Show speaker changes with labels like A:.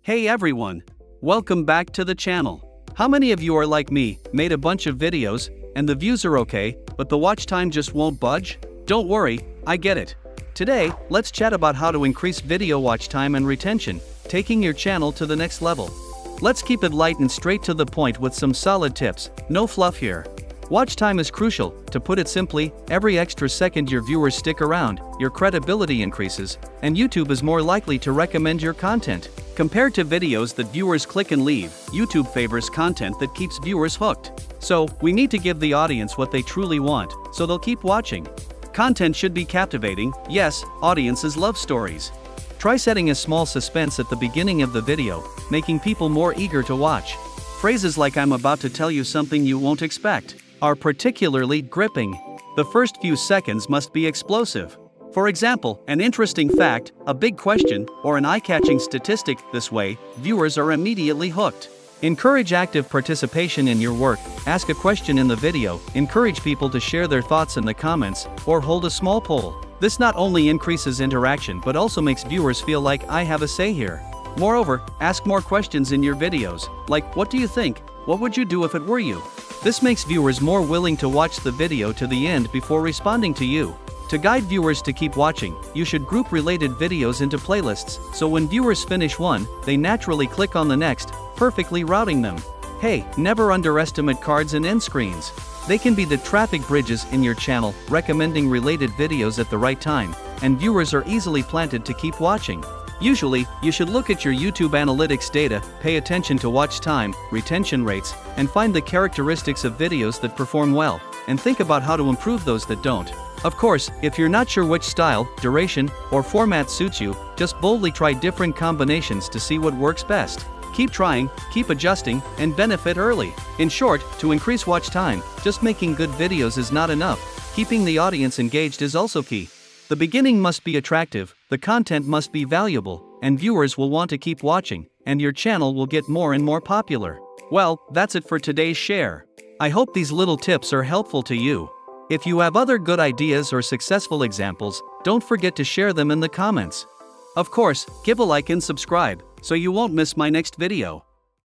A: Hey everyone! Welcome back to the channel. How many of you are like me, made a bunch of videos, and the views are okay, but the watch time just won't budge? Don't worry, I get it. Today, let's chat about how to increase video watch time and retention, taking your channel to the next level. Let's keep it light and straight to the point with some solid tips, no fluff here. Watch time is crucial. To put it simply, every extra second your viewers stick around, your credibility increases, and YouTube is more likely to recommend your content. Compared to videos that viewers click and leave, YouTube favors content that keeps viewers hooked. So, we need to give the audience what they truly want, so they'll keep watching. Content should be captivating. Yes, audiences love stories. Try setting a small suspense at the beginning of the video, making people more eager to watch. Phrases like "I'm about to tell you something you won't expect" are particularly gripping. The first few seconds must be explosive. For example, an interesting fact, a big question, or an eye-catching statistic. This way, viewers are immediately hooked. Encourage active participation in your work. Ask a question in the video, encourage people to share their thoughts in the comments, or hold a small poll. This not only increases interaction but also makes viewers feel like I have a say here. Moreover, ask more questions in your videos, like "What do you think? What would you do if it were you?" This makes viewers more willing to watch the video to the end before responding to you. To guide viewers to keep watching, you should group related videos into playlists, so when viewers finish one, they naturally click on the next, perfectly routing them. Hey, never underestimate cards and end screens. They can be the traffic bridges in your channel, recommending related videos at the right time, and viewers are easily planted to keep watching. Usually, you should look at your YouTube analytics data, pay attention to watch time, retention rates, and find the characteristics of videos that perform well, and think about how to improve those that don't. Of course, if you're not sure which style, duration, or format suits you, just boldly try different combinations to see what works best. Keep trying, keep adjusting, and benefit early. In short, to increase watch time, just making good videos is not enough. Keeping the audience engaged is also key. The beginning must be attractive, the content must be valuable, and viewers will want to keep watching, and your channel will get more and more popular. Well, that's it for today's share. I hope these little tips are helpful to you. If you have other good ideas or successful examples, don't forget to share them in the comments. Of course, give a like and subscribe, so you won't miss my next video.